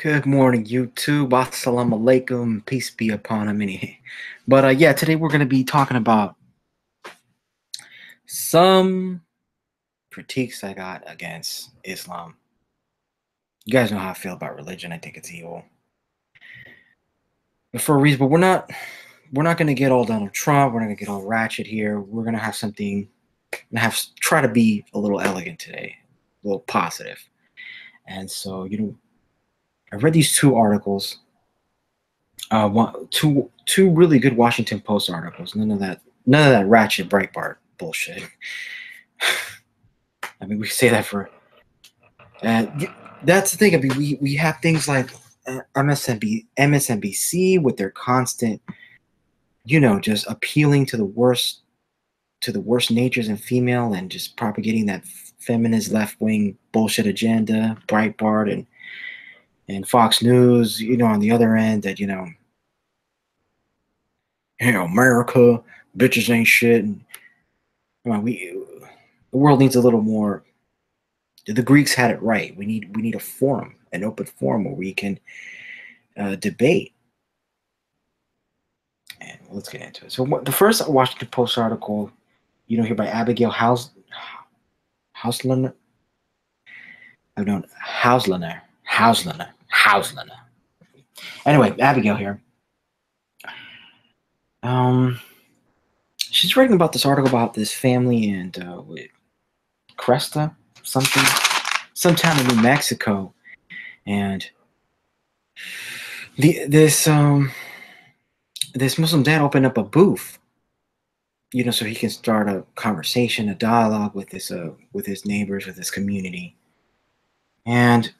Good morning, YouTube. Assalamu alaikum. Peace be upon him. But yeah, today we're going to be talking about some critiques I got against Islam. You guys know how I feel about religion. I think it's evil. But for a reason, but we're not going to get all Donald Trump. We're not going to get all ratchet here. We're going to have something, try to be a little elegant today, a little positive. And so, I read these two articles. Two really good Washington Post articles. None of that ratchet Breitbart bullshit. I mean, we say that for. That's the thing. I mean, we have things like MSNBC with their constant, just appealing to the worst natures in female and just propagating that feminist left wing bullshit agenda. Breitbart and Fox News, on the other end that America, bitches ain't shit. And the world needs a little more. The Greeks had it right. We need a forum, an open forum where we can debate. And let's get into it. So the first Washington Post article, here by Abigail Hausliner. I've known Hausliner. Anyway, Abigail here. She's writing about this article about this family and with Cresta, sometime in New Mexico, and this Muslim dad opened up a booth, so he can start a conversation, a dialogue with his neighbors, with his community, and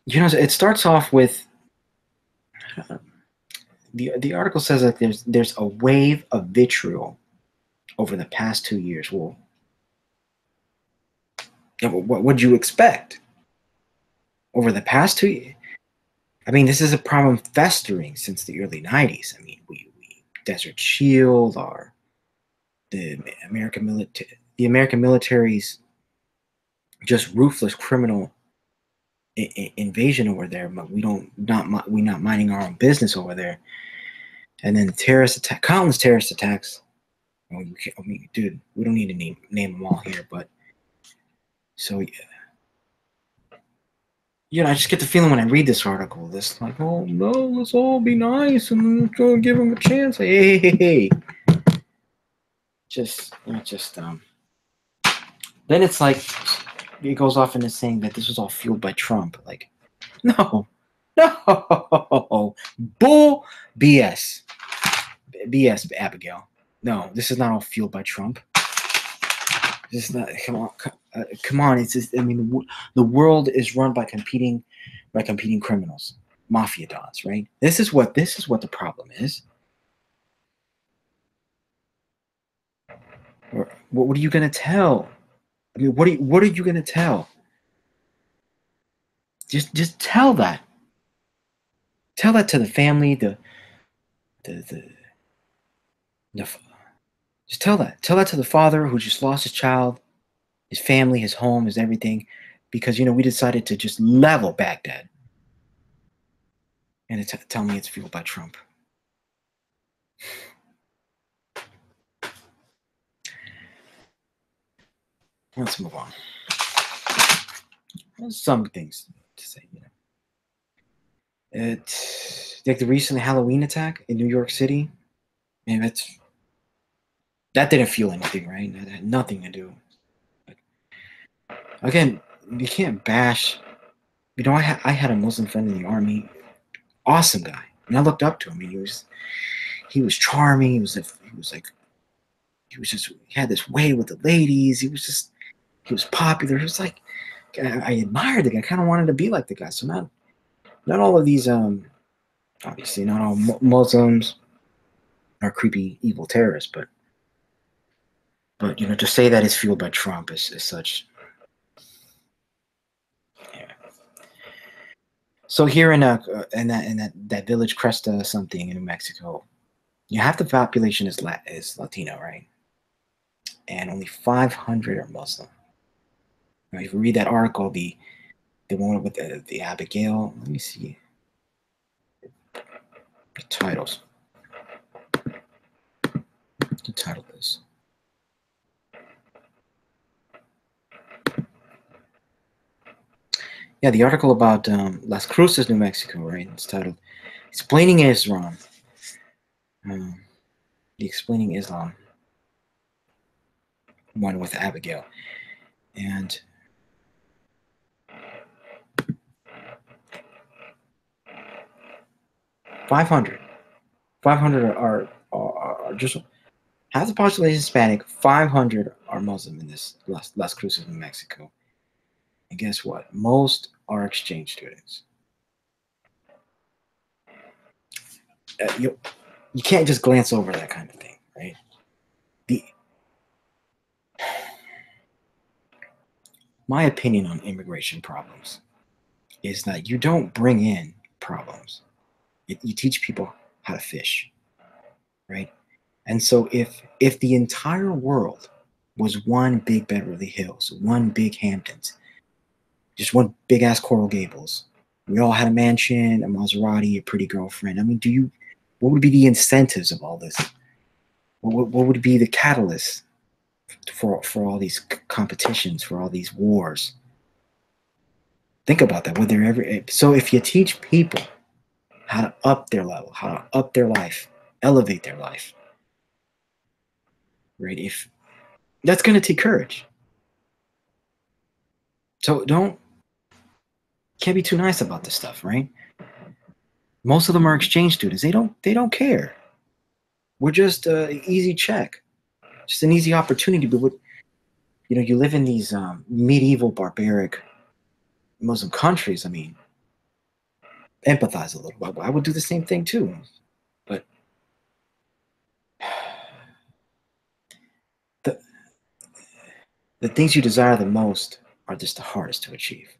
it starts off with. The article says that there's a wave of vitriol over the past 2 years. Well, what would you expect? Over the past 2 years? I mean, this is a problem festering since the early 90s. I mean, we Desert Shield, the American military's just ruthless criminal invasion over there, but we're not minding our own business over there. And then the countless terrorist attacks. Dude, we don't need to name them all here, but so I just get the feeling when I read this article, this like, oh no, let's all be nice and let's go give them a chance. Hey. Then it's like it goes off into saying that this was all fueled by Trump. Like, no, bull BS, Abigail. No, this is not all fueled by Trump. This is not. Come on. It's just. I mean, the world is run by competing criminals, mafia dons, right? This is what the problem is. Or what are you gonna tell? I mean, what are you gonna tell? Just tell that. Tell that to the family. Just tell that to the father who just lost his child, his family, his home, his everything, because we decided to just level Baghdad. And tell me it's fueled by Trump. Let's move on. There's some things to say. It's like the recent Halloween attack in New York City. Man, that didn't fuel anything, right? That had nothing to do. But again, you can't bash. I had a Muslim friend in the army, awesome guy, and I looked up to him. He was charming. He had this way with the ladies. He was popular. He was like, I admired the guy. I kind of wanted to be like the guy. So not all of these, obviously not all Muslims are creepy, evil terrorists, but to say that it's fueled by Trump is such. Yeah. So here in that village Cresta something in New Mexico, half the population is Latino, right? And only 500 are Muslim. Now, if you read that article, the The one with the Abigail. Let me see the titles. The title is. Yeah, the article about Las Cruces, New Mexico, right? It's titled "Explaining Islam." The Explaining Islam one with Abigail, and 500, 500 are just half the population is Hispanic. 500 are Muslim in this Las Cruces, New Mexico. And guess what? Most are exchange students. You can't just glance over that kind of thing, right? My opinion on immigration problems is that you don't bring in problems. You teach people how to fish, right? And so if the entire world was one big Beverly Hills, one big Hamptons, just one big ass Coral Gables, we all had a mansion, a Maserati, a pretty girlfriend. I mean, what would be the incentives of all this? What would be the catalyst for all these competitions, for all these wars? Think about that. So if you teach people how to up their level, how to up their life, elevate their life, right? If that's going to take courage. So can't be too nice about this stuff, right? Most of them are exchange students. They don't care. We're just an easy check, just an easy opportunity. But you live in these medieval, barbaric Muslim countries. I mean, empathize a little. I would do the same thing too. But the the things you desire the most are just the hardest to achieve.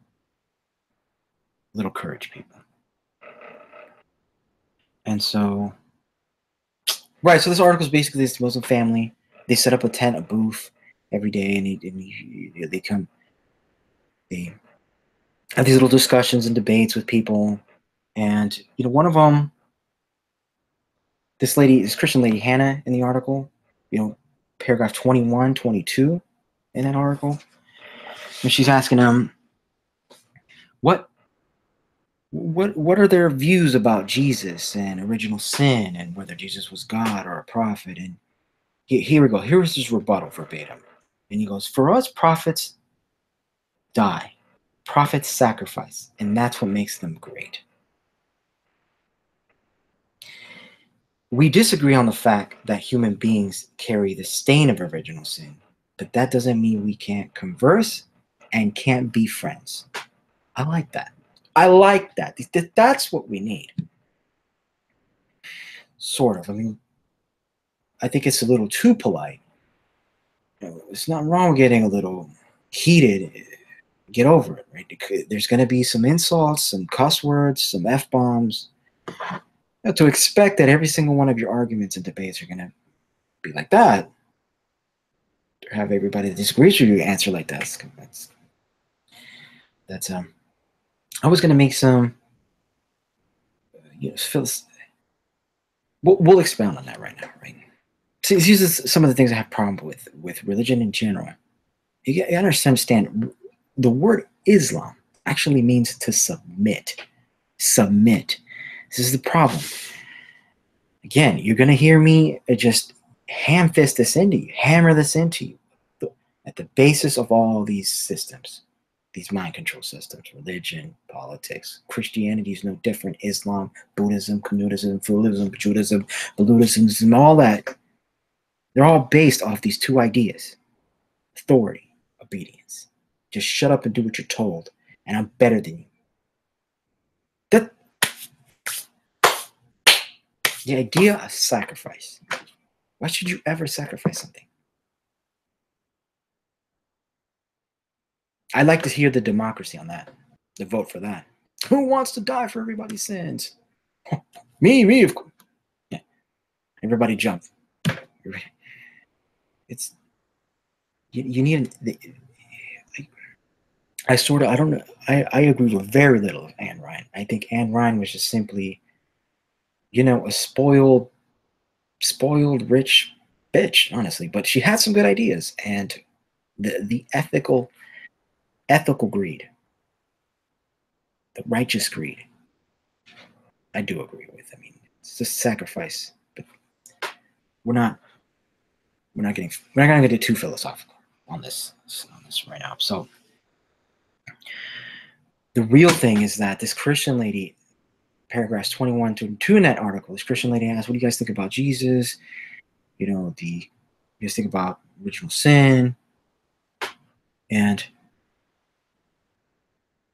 Little courage, people. And so, right. So this article is basically this Muslim family. They set up a tent, a booth every day, and they come. They have these little discussions and debates with people. And one of them, this Christian lady, Hannah, in the article, paragraph 21, 22 in that article, and she's asking them, what what are their views about Jesus and original sin and whether Jesus was God or a prophet? And here we go. Here's his rebuttal verbatim. And he goes, for us, prophets die. Prophets sacrifice. And that's what makes them great. We disagree on the fact that human beings carry the stain of original sin, but that doesn't mean we can't converse and can't be friends. I like that. I like that. That's what we need. Sort of. I mean, I think it's a little too polite. It's not wrong getting a little heated. Get over it, right? There's going to be some insults, some cuss words, some F-bombs. To expect that every single one of your arguments and debates are going to be like that, or have everybody that disagrees with you answer like that. That's I was going to make some, we'll expound on that right now, right? See, these are some of the things I have problem with religion in general. You understand the word Islam actually means to submit. Submit. This is the problem. Again, you're going to hear me just hammer this into you. At the basis of all these systems, these mind control systems, religion, politics, Christianity is no different. Islam, Buddhism, communism, Judaism, Buddhism, all that. They're all based off these two ideas: authority, obedience. Just shut up and do what you're told, and I'm better than you. The idea of sacrifice. Why should you ever sacrifice something? I'd like to hear the democracy on that, the vote for that. Who wants to die for everybody's sins? Me, of course. Yeah. Everybody jump. It's you need I don't know. I agree with very little of Anne Ryan. I think Anne Ryan was just simply, a spoiled rich bitch, honestly. But she had some good ideas, and the ethical greed, the righteous greed, I do agree with. I mean, it's just sacrifice, but we're not we're not gonna get too philosophical on this right now. So the real thing is that this Christian lady, paragraphs 21 to 2 in that article, this Christian lady asked, "What do you guys think about Jesus? You guys think about original sin?" And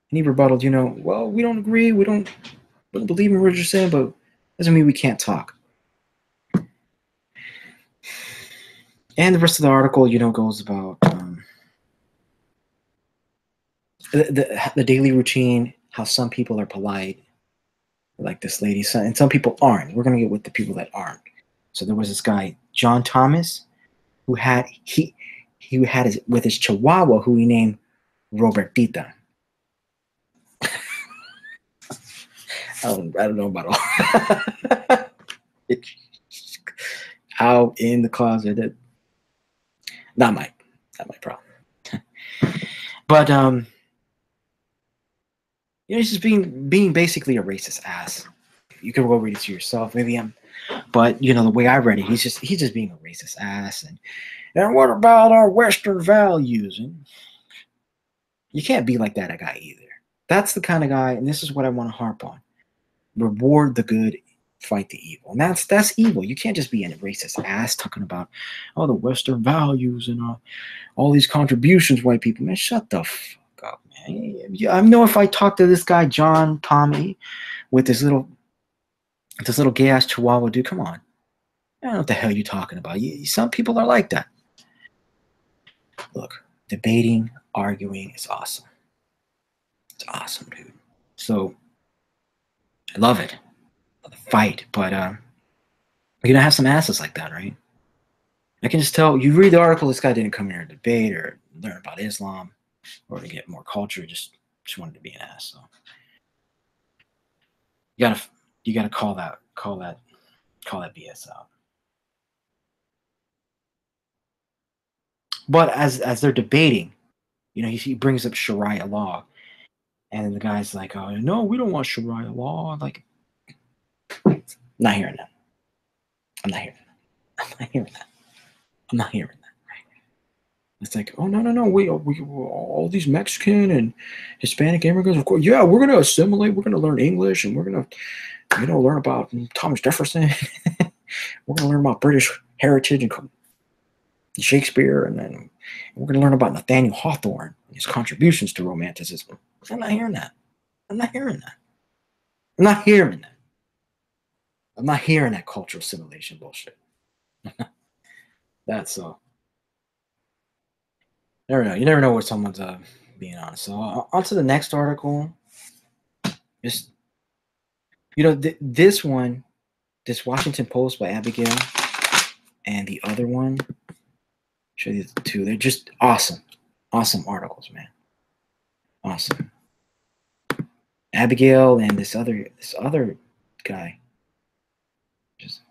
he rebutted, well, we don't agree, we don't believe in original sin, but doesn't mean we can't talk. And the rest of the article, goes about the daily routine, how some people are polite, like this lady, and some people aren't. We're gonna get with the people that aren't. So there was this guy, John Thomas, who had his with his Chihuahua, who he named Robertita. I don't know about all. Out in the closet, not my problem. But he's just being basically a racist ass. You can go read it to yourself. But the way I read it, he's just being a racist ass. And what about our Western values? And you can't be like that guy either. That's the kind of guy, and this is what I want to harp on: reward the good, fight the evil. And that's evil. You can't just be a racist ass talking about the Western values and all these contributions white people. Man, shut the fuck up, man. I know if I talk to this guy Tommy with this little gay ass Chihuahua dude, come on. I don't know what the hell you're talking about. Some people are like that. Look, debating, arguing is awesome. It's awesome, dude. So I love it. Love the fight, but you're gonna have some asses like that, right? I can just tell. You read the article. This guy didn't come here to debate or learn about Islam or to get more culture. Just wanted to be an ass. So you gotta call that BS out. But as they're debating, he brings up Sharia law, and then the guy's like, "Oh no, we don't want Sharia law." Like, I'm not hearing that. I'm not hearing that. I'm not hearing that. I'm not hearing that. It's like, oh no, we all these Mexican and Hispanic immigrants, of course, yeah, we're gonna assimilate, we're gonna learn English, and we're gonna, learn about Thomas Jefferson. We're gonna learn about British heritage and Shakespeare, and then we're gonna learn about Nathaniel Hawthorne and his contributions to Romanticism. I'm not hearing that. I'm not hearing that. I'm not hearing that. I'm not hearing that cultural assimilation bullshit. That's never know. You never know what someone's being honest. So on to the next article. Just this one, this Washington Post by Abigail, and the other one. Show you the two. They're just awesome articles, man. Awesome. Abigail and this other guy. Just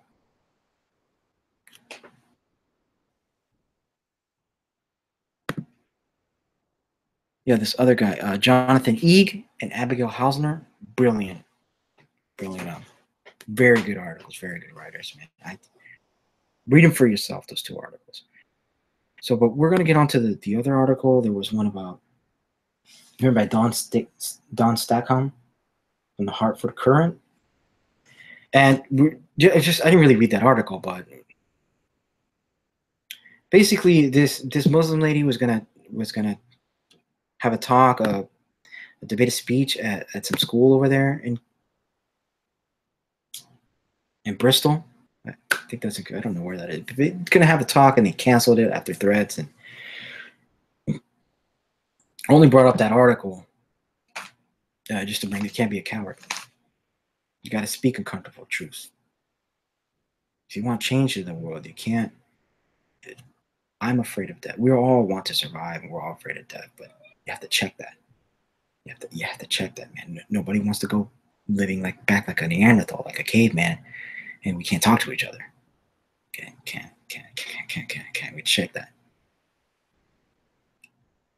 this other guy, Jonathan Eeg and Abigail Hausner. Brilliant. Very good articles. Very good writers, man. Read them for yourself. Those two articles. So, but we're gonna get on to the other article. There was one about by Don Stackholm from the Hartford Courant, and I didn't really read that article, but basically this Muslim lady was gonna have a talk, a debate, a speech at some school over there in Bristol. I think that's I don't know where that is. They're gonna have a talk, and they canceled it after threats. And I only brought up that article just to bring. You can't be a coward. You got to speak uncomfortable truths. If you want change in the world, you can't. I'm afraid of death. We all want to survive, and we're all afraid of death, but you have to check that. You have to check that, man. Nobody wants to go living back like a Neanderthal, like a caveman, and we can't talk to each other. Okay, can't. We check that.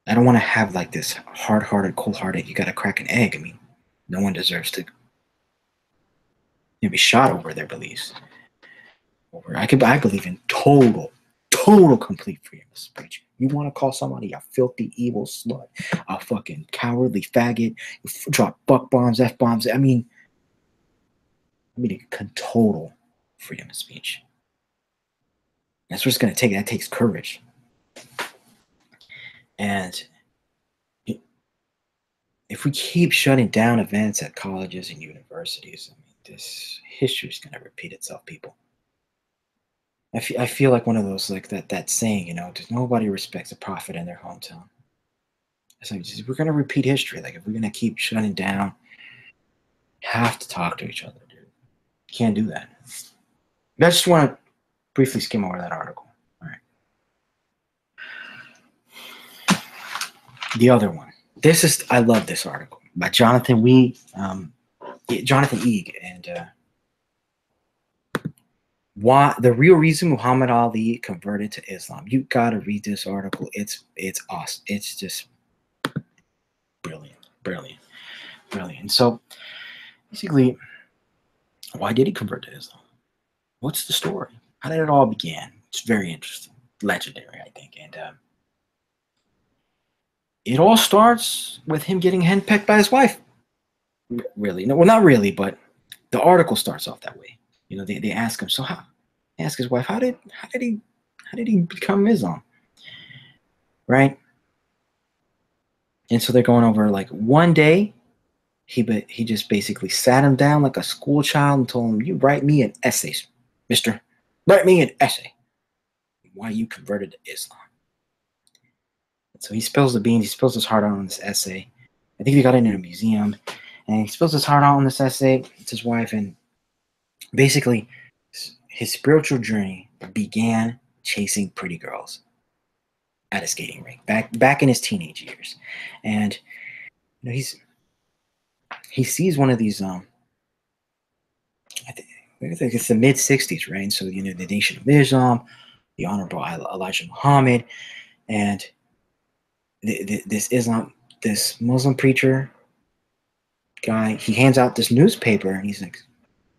I don't want to have like this hard-hearted, cold-hearted. You got to crack an egg. I mean, no one deserves to be shot over their beliefs. I believe in total, complete freedom of speech. You want to call somebody a filthy, evil slut, a fucking cowardly faggot, drop fuck bombs, f bombs. I mean, total freedom of speech. That's what it's going to take. That takes courage. And if we keep shutting down events at colleges and universities, I mean, this history is going to repeat itself, people. I feel like one of those, like that saying, nobody respects a prophet in their hometown. So we're going to repeat history. Like, if we're going to keep shutting down, have to talk to each other, dude. Can't do that. I just want to briefly skim over that article. All right. The other one. I love this article by Jonathan Eeg, and why the real reason Muhammad Ali converted to Islam. You gotta read this article. It's awesome. It's just brilliant. So basically, why did he convert to Islam? What's the story? How did it all begin? It's very interesting, legendary, I think, and it all starts with him getting henpecked by his wife. Really? No, well, not really, but the article starts off that way. They ask him, so how? They ask his wife, how did he become Islam? Right? And so they're going over, like, one day, he just basically sat him down like a school child and told him, you write me an essay, mister. Write me an essay. Why you converted to Islam. And so he spills the beans. He spills his heart out on this essay. I think he got it in a museum. And he spills his heart out on this essay. It's his wife. And basically, his spiritual journey began chasing pretty girls at a skating rink back in his teenage years. And he sees one of these I think it's the mid 60s, right? And so the Nation of Islam, the Honorable Elijah Muhammad, and this Muslim preacher guy, he hands out this newspaper, and he's like,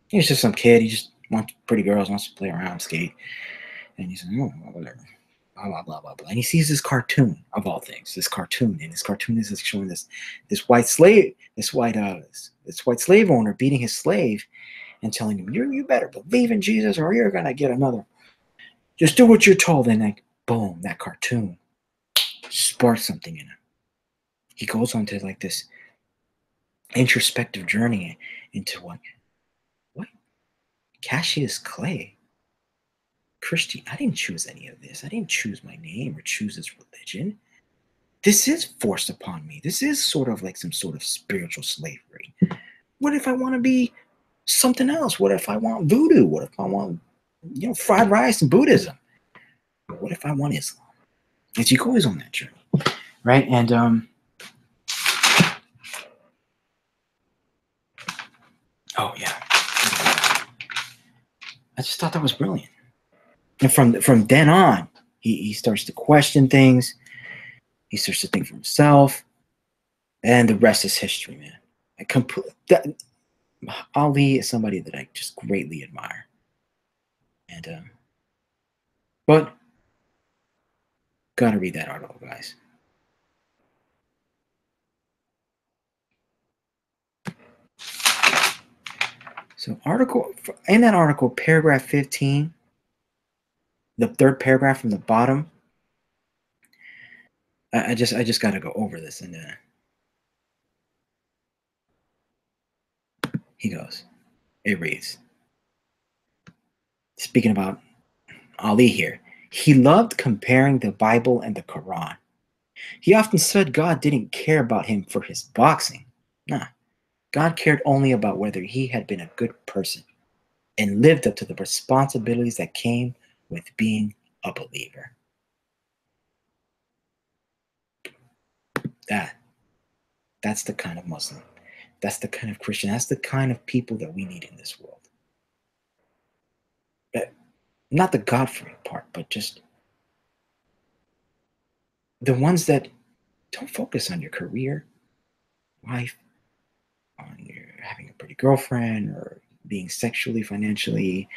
he's just some kid. He just wants pretty girls, wants to play around, skate. And he's like, oh, whatever. Blah, blah, blah, blah. And he sees this cartoon, of all things, and this cartoon is showing this white slave owner beating his slave and telling him, you better believe in Jesus or you're gonna get another. Just do what you're told. And like, boom, that cartoon sparks something in him. He goes on to like this introspective journey into what Cassius Clay. Christian, I didn't choose any of this. I didn't choose my name or choose this religion. This is forced upon me. This is sort of like some sort of spiritual slavery. What if I want to be something else? What if I want voodoo? What if I want, fried rice and Buddhism? What if I want Islam? And he goes on that journey, right? And oh yeah, I just thought that was brilliant. And from then on, he starts to question things. He starts to think for himself, and the rest is history, man. Ali is somebody that I just greatly admire, and but gotta read that article, guys. So in that article, paragraph 15, the third paragraph from the bottom. I just gotta go over this, and he goes. It reads. Speaking about Ali here, he loved comparing the Bible and the Quran. He often said God didn't care about him for his boxing. Nah, God cared only about whether he had been a good person and lived up to the responsibilities that came with being a believer. That That's the kind of Muslim. That's the kind of Christian. That's the kind of people that we need in this world. Not the God-fearing part, but just the ones that don't focus on your career, life, on your having a pretty girlfriend, or being sexually, financially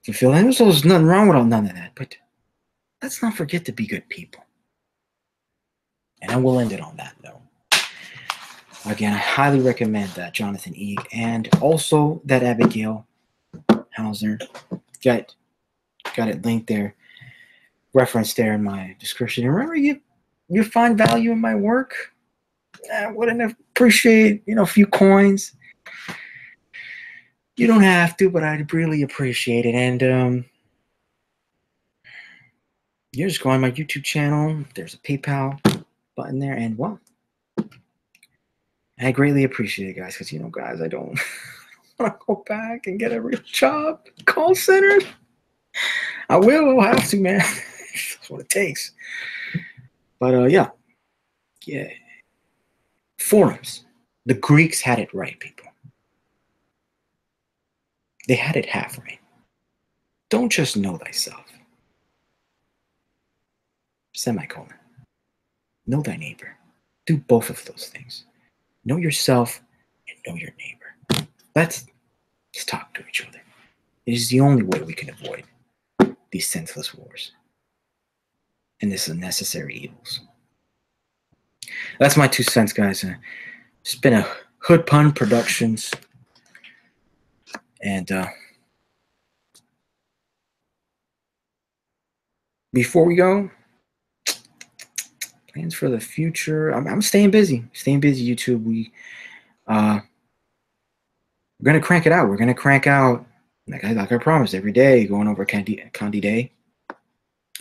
fulfilled. And so there's nothing wrong with none of that. But let's not forget to be good people. And I will end it on that note. Again, I highly recommend that Jonathan Eag and also that Abigail Hauser. Got it linked there, referenced there in my description. And remember, you find value in my work. I wouldn't appreciate, a few coins. You don't have to, but I'd really appreciate it. And you just go on my YouTube channel. There's a PayPal button there, and well, I greatly appreciate it, guys. Because guys, I don't want to go back and get a real job, call center. I'll have to, man. That's what it takes. But yeah. Forums. The Greeks had it right, people. They had it half right. Don't just know thyself. Semicolon. Know thy neighbor. Do both of those things. Know yourself and know your neighbor. Let's talk to each other. It is the only way we can avoid these senseless wars and these unnecessary evils. That's my 2 cents, guys. It's been a Hood Pun Productions. And before we go, plans for the future. I'm staying busy. YouTube. We're gonna crank it out. We're gonna crank out, like I promised, every day, going over Candide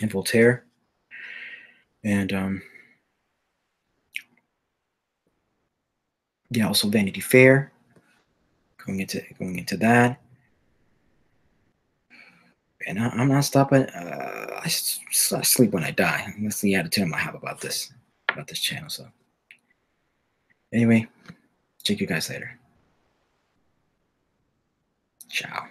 and Voltaire. And yeah, also Vanity Fair. Going into that. And I'm not stopping. I sleep when I die. That's the attitude I have about this channel. So anyway, check you guys later. Ciao.